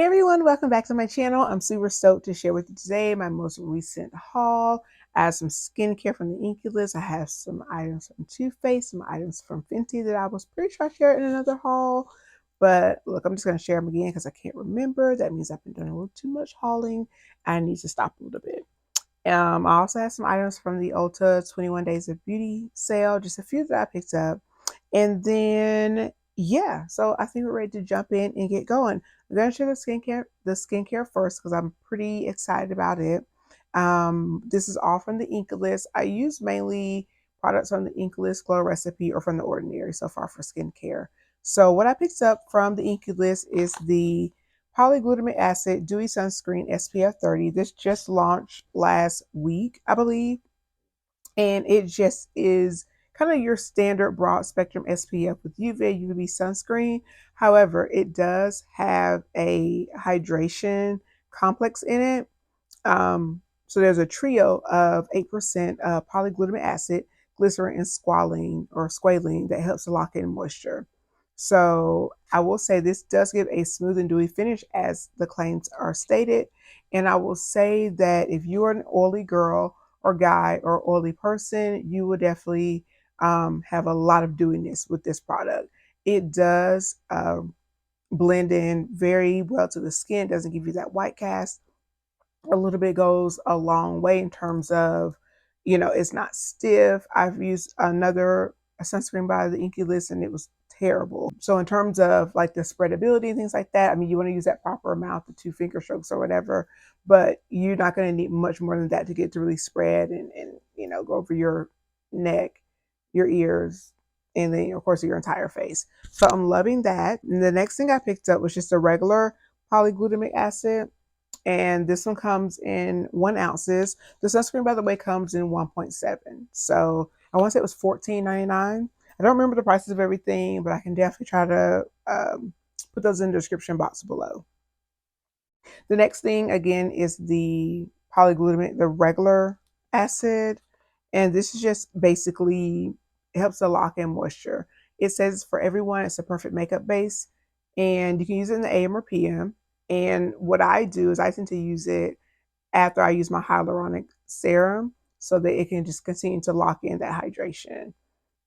Hey everyone, welcome back to my channel. I'm super stoked to share with you today my most recent haul. I have some skincare from the Inkeylist. I have some items from Too Faced, some items from Fenty that I was pretty sure I shared in another haul. But look, I'm just going to share them again because I can't remember. That means I've been doing a little too much hauling. I need to stop a little bit. I also have some items from the Ulta 21 Days of Beauty sale, just a few that I picked up. And then, yeah, so I think we're ready to jump in and get going. I'm gonna share the skincare first because I'm pretty excited about it. This is all from the Inkeylist. I use mainly products from the Inkeylist Glow Recipe or from the Ordinary so far for skincare. So what I picked up from the Inkeylist is the polyglutamate acid dewy sunscreen SPF 30. This just launched last week, I believe, and it just is kind of your standard broad spectrum SPF with UVA UVB sunscreen. However, it does have a hydration complex in it. So there's a trio of 8% polyglutamate acid, glycerin, and squalene that helps to lock in moisture. So I will say this does give a smooth and dewy finish as the claims are stated. And I will say that if you're an oily girl or guy or oily person, you will definitely have a lot of dewiness with this product. It does blend in very well to the skin, doesn't give you that white cast. A little bit goes a long way in terms of, it's not stiff. I've used another sunscreen by the Inkeylist and it was terrible. So in terms of like the spreadability and things like that, I mean, you want to use that proper amount, the 2 finger strokes or whatever, but you're not going to need much more than that to get to really spread and go over your neck, your ears, and then of course your entire face. So I'm loving that. And the next thing I picked up was just a regular polyglutamate acid, and this one comes in 1 ounces. The sunscreen, by the way, comes in 1.7. So I want to say it was $14.99. I don't remember the prices of everything, but I can definitely try to put those in the description box below. The next thing again is the polyglutamate, the regular acid, and this is just basically, it helps to lock in moisture. It says for everyone, it's a perfect makeup base, and you can use it in the AM or PM. And what I do is I tend to use it after I use my hyaluronic serum so that it can just continue to lock in that hydration.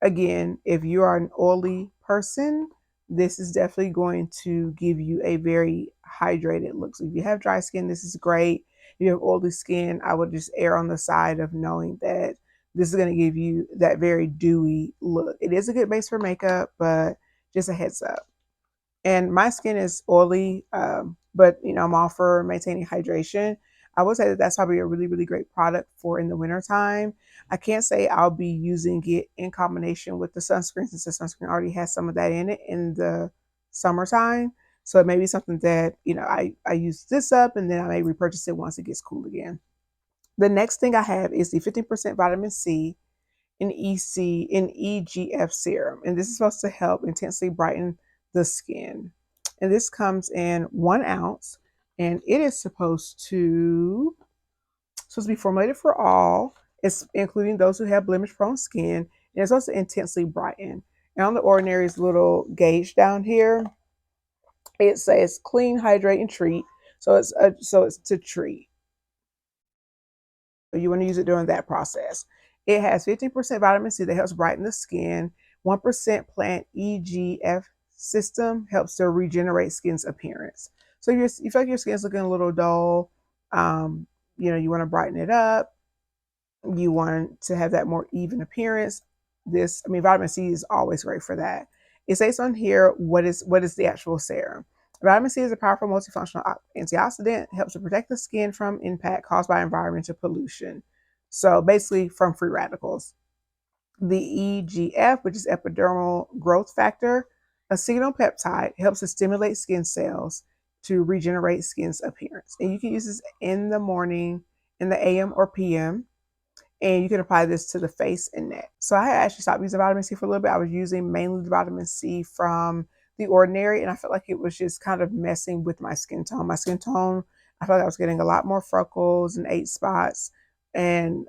Again, if you are an oily person, this is definitely going to give you a very hydrated look. So if you have dry skin, this is great. If you have oily skin, I would just err on the side of knowing that this is going to give you that very dewy look. It is a good base for makeup, but just a heads up. And my skin is oily, but I'm all for maintaining hydration. I would say that that's probably a really, really great product for in the wintertime. I can't say I'll be using it in combination with the sunscreen since the sunscreen already has some of that in it in the summertime. So it may be something that, I use this up and then I may repurchase it once it gets cool again. The next thing I have is the 15% vitamin C in EGF serum. And this is supposed to help intensely brighten the skin. And this comes in 1 ounce, and it is supposed to be formulated for all. It's including those who have blemish prone skin, and it's supposed to intensely brighten. And on the Ordinary's little gauge down here, it says clean, hydrate, and treat. So it's to treat. You want to use it during that process. It has 15% vitamin C that helps brighten the skin. 1% plant EGF system helps to regenerate skin's appearance. So if you feel like your skin's looking a little dull, you want to brighten it up. You want to have that more even appearance. Vitamin C is always great for that. It says on here what is the actual serum. Vitamin C is a powerful multifunctional antioxidant, helps to protect the skin from impact caused by environmental pollution. So basically from free radicals. The EGF, which is epidermal growth factor, a signal peptide, helps to stimulate skin cells to regenerate skin's appearance. And you can use this in the morning, in the AM or PM, and you can apply this to the face and neck. So I had actually stopped using vitamin C for a little bit. I was using mainly the vitamin C from the Ordinary, and I felt like it was just kind of messing with my skin tone. My skin tone, I felt like I was getting a lot more freckles and age spots. And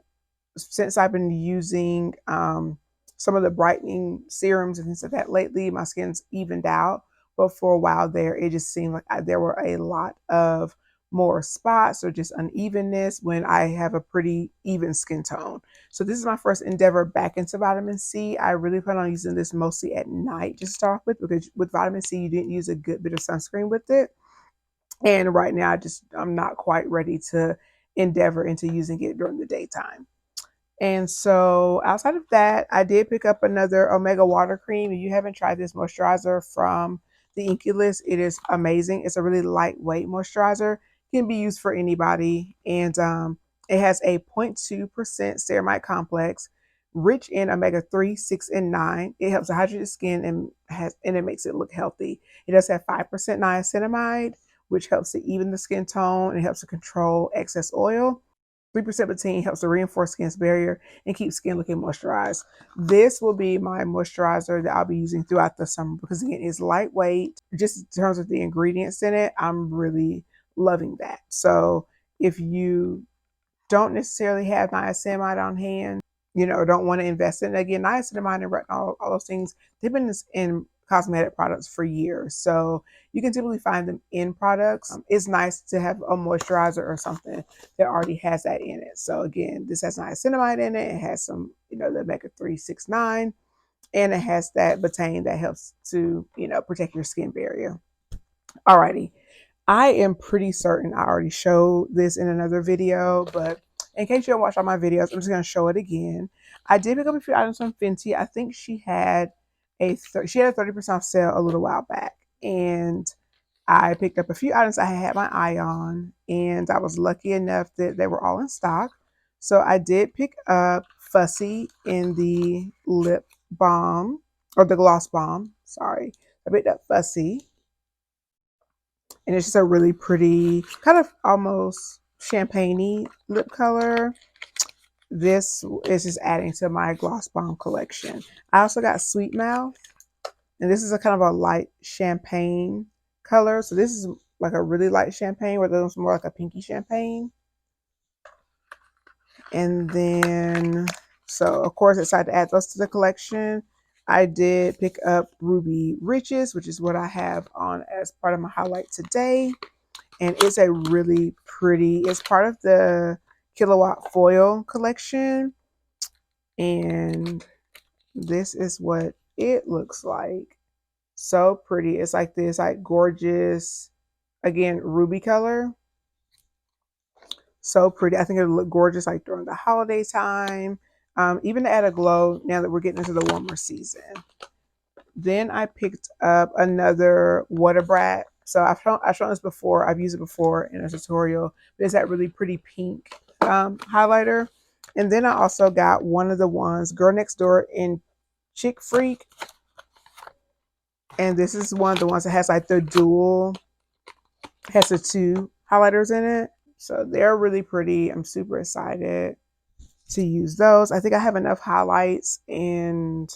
since I've been using some of the brightening serums and things like that lately, my skin's evened out, but for a while there, it just seemed like there were a lot of more spots or just unevenness when I have a pretty even skin tone. So this is my first endeavor back into vitamin C. I really plan on using this mostly at night to start with, because with vitamin C, you didn't use a good bit of sunscreen with it. And right now, I'm not quite ready to endeavor into using it during the daytime. And so outside of that, I did pick up another Omega water cream. If you haven't tried this moisturizer from the Inkeylist, it is amazing. It's a really lightweight moisturizer. It can be used for anybody. And it has a 0.2% ceramide complex, rich in omega-3, 6, and 9. It helps to hydrate the skin and it makes it look healthy. It does have 5% niacinamide, which helps to even the skin tone and helps to control excess oil. 3% betaine helps to reinforce skin's barrier and keep skin looking moisturized. This will be my moisturizer that I'll be using throughout the summer because, again, it's lightweight. Just in terms of the ingredients in it, I'm really loving that. So if you don't necessarily have niacinamide on hand, don't want to invest in it. Again, niacinamide and retinol, all those things, they've been in cosmetic products for years. So you can typically find them in products. It's nice to have a moisturizer or something that already has that in it. So again, this has niacinamide in it. It has some, the omega-3, 6, 9, and it has that betaine that helps to, protect your skin barrier. Alrighty. I am pretty certain I already showed this in another video, but in case you don't watch all my videos, I'm just going to show it again. I did pick up a few items from Fenty. I think she had a 30% off sale a little while back, and I picked up a few items I had my eye on, and I was lucky enough that they were all in stock. So I did pick up Fussy in the lip balm, or the gloss balm. Sorry, I picked up Fussy. And it's just a really pretty, kind of almost champagne-y lip color. This is just adding to my gloss bomb collection. I also got Sweet Mouth, and this is a kind of a light champagne color. So this is like a really light champagne, where there's more like a pinky champagne. And then, so of course, I decided to add those to the collection. I did pick up Ruby Riches, which is what I have on as part of my highlight today. And it's a really pretty, it's part of the Kilowatt Foil collection. And this is what it looks like. So pretty. It's like this like gorgeous, again, ruby color. So pretty. I think it'll look gorgeous like during the holiday time. Even to add a glow now that we're getting into the warmer season. Then I picked up another Water Brat. So I've shown this before. I've used it before in a tutorial. But it's that really pretty pink highlighter. And then I also got one of the ones, Girl Next Door in Chick Freak. And this is one of the ones that has like the dual, has the two highlighters in it. So they're really pretty. I'm super excited to use those. I think I have enough highlights and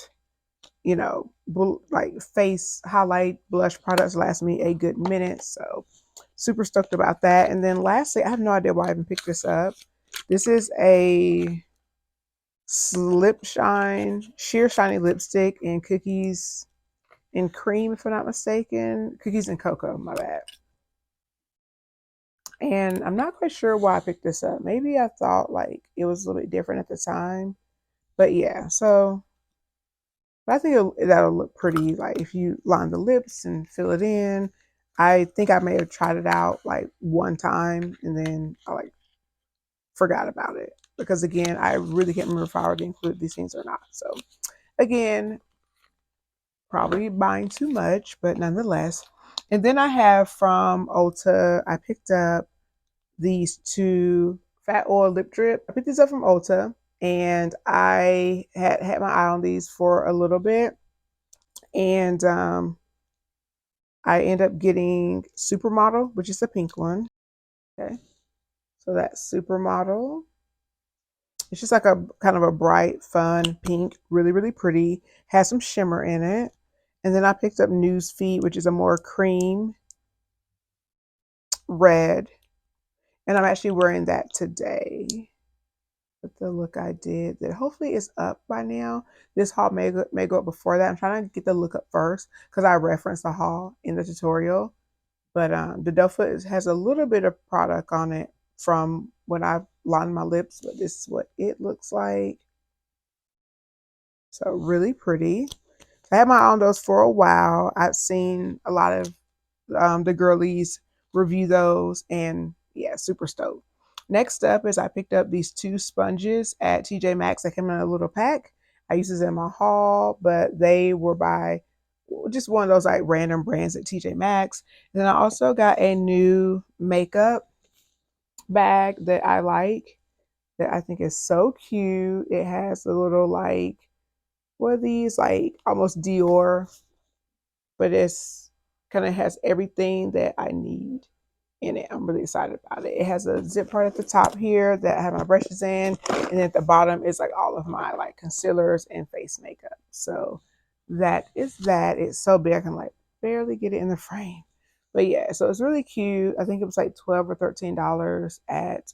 like face highlight blush products last me a good minute. So super stoked about that. And then lastly, I have no idea why I even picked this up. This is a Slip Shine Sheer Shiny Lipstick in Cookies and Cream, if I'm not mistaken. Cookies and Cocoa, my bad. And I'm not quite sure why I picked this up. Maybe I thought like it was a little bit different at the time. But yeah, so I think that'll look pretty, like if you line the lips and fill it in. I think I may have tried it out like one time and then I like forgot about it. Because again, I really can't remember if I already included these things or not. So again, probably buying too much, but nonetheless. And then I have from Ulta, I picked up these two Fat Oil Lip Drip. I picked these up from Ulta. And I had my eye on these for a little bit. And I end up getting Supermodel, which is the pink one. Okay. So that's Supermodel. It's just like a kind of a bright, fun pink, really, really pretty. Has some shimmer in it. And then I picked up Newsfeed, which is a more cream red. And I'm actually wearing that today. with the look I did that hopefully is up by now. This haul may go up before that. I'm trying to get the look up first because I referenced the haul in the tutorial. But the doe foot has a little bit of product on it from when I lined my lips, but this is what it looks like. So really pretty. I had my eye on those for a while. I've seen a lot of the girlies review those, and yeah, super stoked. Next up is I picked up these 2 sponges at TJ Maxx. They came in a little pack. I used this in my haul, but they were by just one of those like random brands at TJ Maxx. And then I also got a new makeup bag that I like, that I think is so cute. It has a little like, what are these, like almost Dior, but it's kind of has everything that I need in it. I'm really excited about it. It has a zip part at the top here that I have my brushes in, and at the bottom is like all of my like concealers and face makeup. So that is that. It's so big I can like barely get it in the frame. But yeah, so it's really cute. I think it was like $12 or $13 at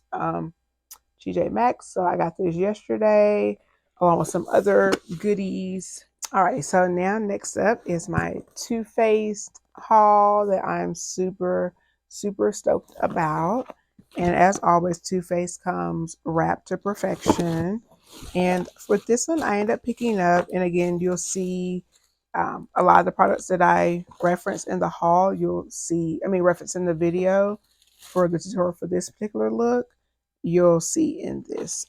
TJ Maxx. So I got this yesterday along with some other goodies. All right, so now next up is my Too Faced haul that I'm super stoked about. And as always, Too Faced comes wrapped to perfection. And with this one, I end up picking up, and again, you'll see a lot of the products that I reference in the haul, you'll see, reference in the video for the tutorial for this particular look, you'll see in this,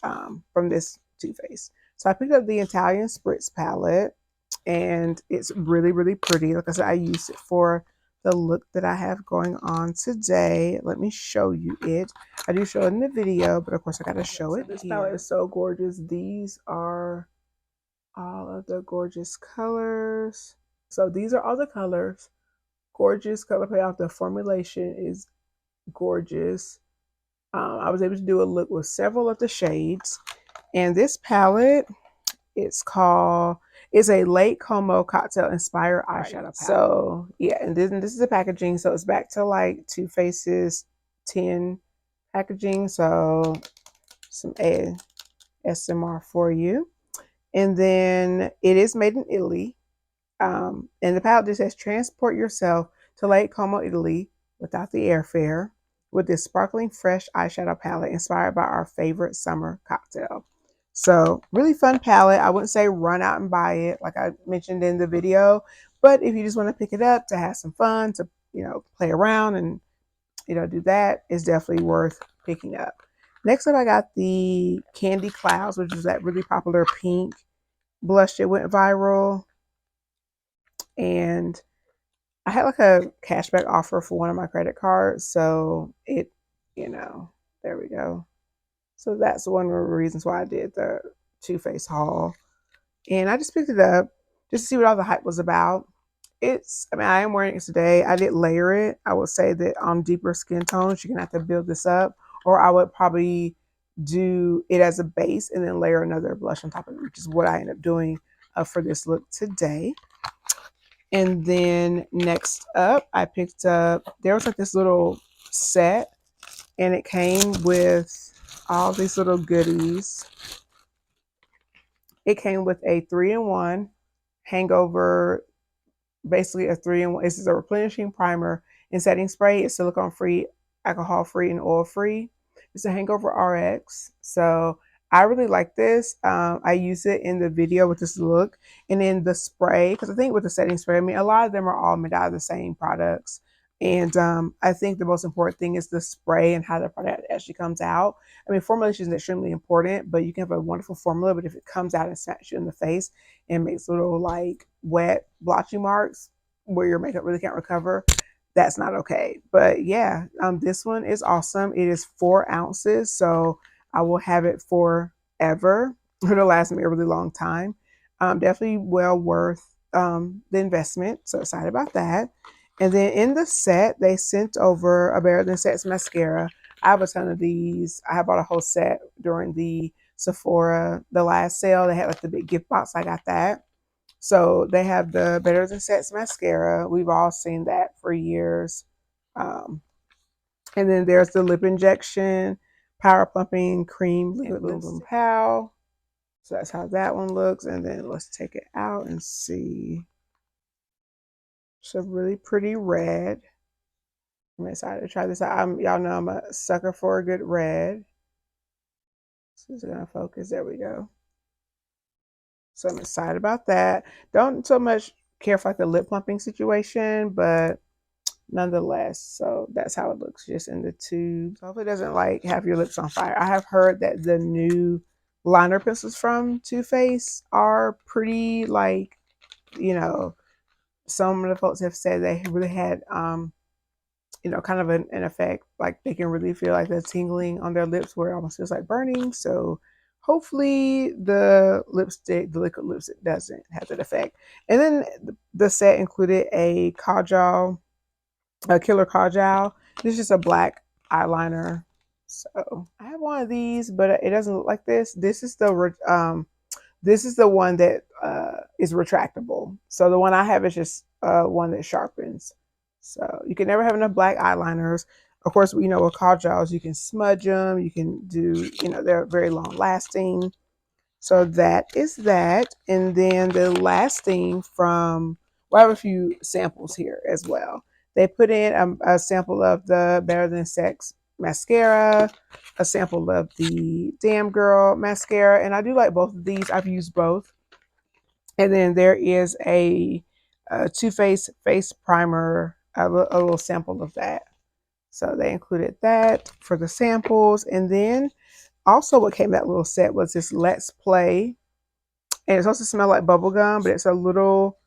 from this Too Faced. So I picked up the Italian Spritz palette, and it's really pretty. Like I said, I used it for the look that I have going on today. Let me show you it. I do show it in the video, but of course I gotta show it. This palette is so gorgeous. These are all of the gorgeous colors. So these are all the colors. Gorgeous color payoff. The formulation is gorgeous. I was able to do a look with several of the shades. And this palette, it's a Late Como cocktail inspired eyeshadow palette. So yeah, and this is the packaging. So it's back to like Too Faced's 10 packaging. So some ASMR for you. And then it is made in Italy. And the palette just says transport yourself to Lake Como, Italy without the airfare with this sparkling fresh eyeshadow palette inspired by our favorite summer cocktail. So really fun palette. I wouldn't say run out and buy it like I mentioned in the video, but if you just want to pick it up to have some fun, to play around and do that, is definitely worth picking up. Next up, I got the Candy Clouds, which is that really popular pink blush that went viral. And I had like a cashback offer for one of my credit cards. So it, there we go. So that's one of the reasons why I did the Too Faced haul. And I just picked it up just to see what all the hype was about. I am wearing it today. I did layer it. I would say that on deeper skin tones, you're going to have to build this up. Or I would probably do it as a base and then layer another blush on top of it, which is what I end up doing for this look today. And then next up, I picked up, there was like this little set, and it came with all these little goodies. It came with a 3-in-1 hangover, basically a 3-in-1. This is a replenishing primer and setting spray. It's silicone free, alcohol free, and oil free. It's a Hangover RX. So I really like this. I use it in the video with this look, and then the spray, because I think with the setting spray, a lot of them are all made out of the same products. And I think the most important thing is the spray and how the product actually comes out. Formulation is extremely important, but you can have a wonderful formula, but if it comes out and smacks you in the face and makes little like wet blotchy marks where your makeup really can't recover, that's not okay. But yeah, this one is awesome. It is 4 ounces, so I will have it forever. It'll last me a really long time. Definitely well worth the investment. So excited about that. And then in the set, they sent over a Better Than Sex mascara. I have a ton of these. I bought a whole set during the Sephora, the last sale. They had like the big gift box. I got that. So they have the Better Than Sex mascara. We've all seen that for years. And then there's the lip injection Power Pumping Cream Liquid Boom Boom Pow. So that's how that one looks. And then let's take it out and see. It's a really pretty red. I'm excited to try this out. Y'all know I'm a sucker for a good red. So it's gonna focus. There we go. So I'm excited about that. Don't so much care for like the lip plumping situation, but nonetheless, so that's how it looks just in the tube. So hopefully it doesn't like have your lips on fire. I have heard that the new liner pencils from Too Faced are pretty like, you know, some of the folks have said they really had kind of an effect, like they can really feel like the tingling on their lips where it almost feels like burning. So hopefully the liquid lipstick doesn't have that effect. And then the set included a kajal, a killer kajal. This is just a black eyeliner. So I have one of these, but it doesn't look like this. This is the one that is retractable. So the one I have is just one that sharpens. So you can never have enough black eyeliners. Of course, with kajals, you can smudge them. You can do, they're very long lasting. So that is that. And then the last thing I have a few samples here as well. They put in a sample of the Better Than Sex mascara, a sample of the Damn Girl mascara, and I do like both of these. I've used both. And then there is a Too Faced face primer, a little sample of that. So they included that for the samples. And then also what came in that little set was this Let's Play. And it's supposed to smell like bubblegum, but it's a little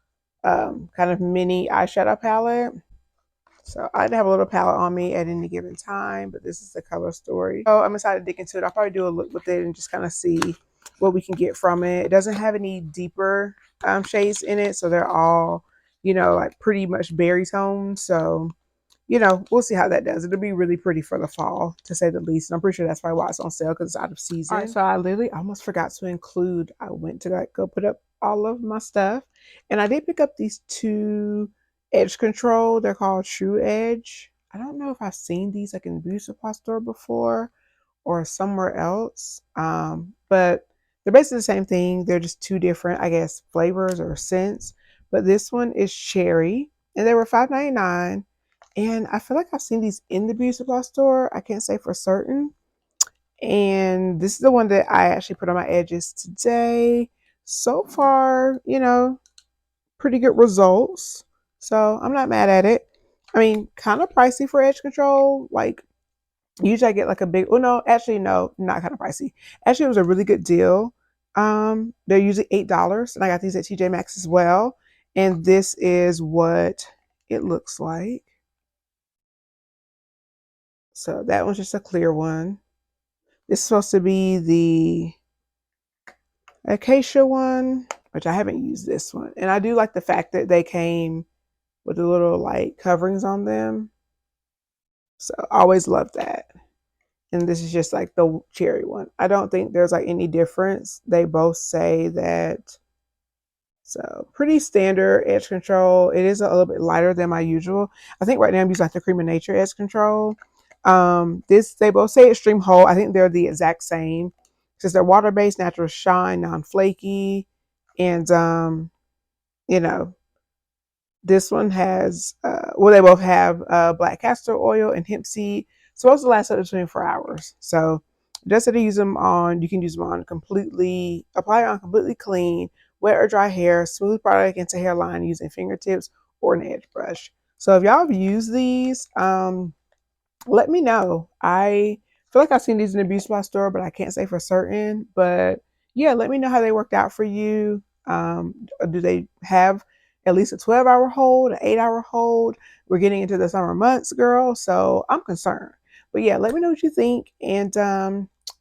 kind of mini eyeshadow palette. So I have a little palette on me at any given time, but this is the color story. So I'm excited to dig into it. I'll probably do a look with it and just kind of see what we can get from it. It doesn't have any deeper shades in it, so they're all, like pretty much berry tones. So, we'll see how that does. It'll be really pretty for the fall, to say the least. And I'm pretty sure that's probably why it's on sale, because it's out of season. All right, so I literally almost forgot to include, I went to go put up all of my stuff, and I did pick up these two edge control. They're called True Edge. I don't know if I've seen these like in the beauty supply store before or somewhere else, but they're basically the same thing. They're just two different, I guess, flavors or scents. But this one is cherry, and they were $5.99. And I feel like I've seen these in the beauty supply store. I can't say for certain. And this is the one that I actually put on my edges today. So far, pretty good results. So I'm not mad at it. I mean, kind of pricey for edge control. Like, usually I get like a big, well, no, actually, no, not kind of pricey. Actually, it was a really good deal. They're usually $8, and I got these at TJ Maxx as well. And this is what it looks like. So that one's just a clear one. This is supposed to be the Acacia one, which I haven't used this one. And I do like the fact that they came with the little like coverings on them. So I always love that. And this is just like the cherry one. I don't think there's like any difference. They both say that. So pretty standard edge control. It is a little bit lighter than my usual. I think right now I'm using like the Cream of Nature edge control. They both say Extreme Hold. I think they're the exact same. Since they're water-based, natural shine, non-flaky. And you know, this one has they both have black castor oil and hemp seed. Supposed to last up to 24 hours. So just that you can use them on completely, apply it on completely clean, wet or dry hair, smooth product into hairline using fingertips or an edge brush. So if y'all have used these, let me know. I feel like I've seen these in the beauty supply store, but I can't say for certain. But yeah, let me know how they worked out for you. Do they have at least a 12-hour hold, an 8-hour hold? We're getting into the summer months, girl. So I'm concerned. But yeah, let me know what you think. And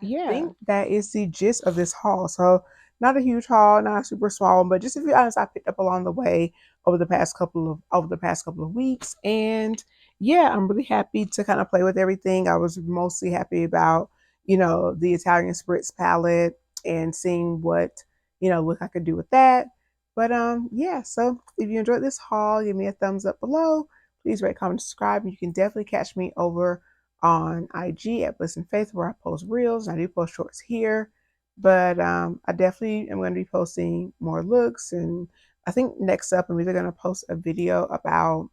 yeah, I think that is the gist of this haul. So not a huge haul, not a super small one, but just a few items I picked up along the way over the past couple of weeks. And yeah, I'm really happy to kind of play with everything. I was mostly happy about, the Italian Spritz palette and seeing what, look I could do with that. But yeah, so if you enjoyed this haul, give me a thumbs up below. Please rate, comment, subscribe. And you can definitely catch me over on IG at Bliss and Faith, where I post reels. I do post shorts here, but I definitely am going to be posting more looks. And I think next up, I'm either going to post a video about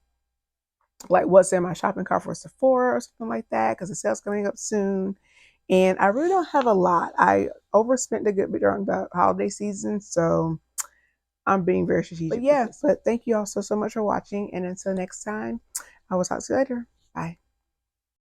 like what's in my shopping cart for Sephora or something like that, because the sale's coming up soon. And I really don't have a lot. I overspent a good bit during the holiday season, so I'm being very strategic. But yeah, but thank you all so much for watching. And until next time, I will talk to you later. Bye.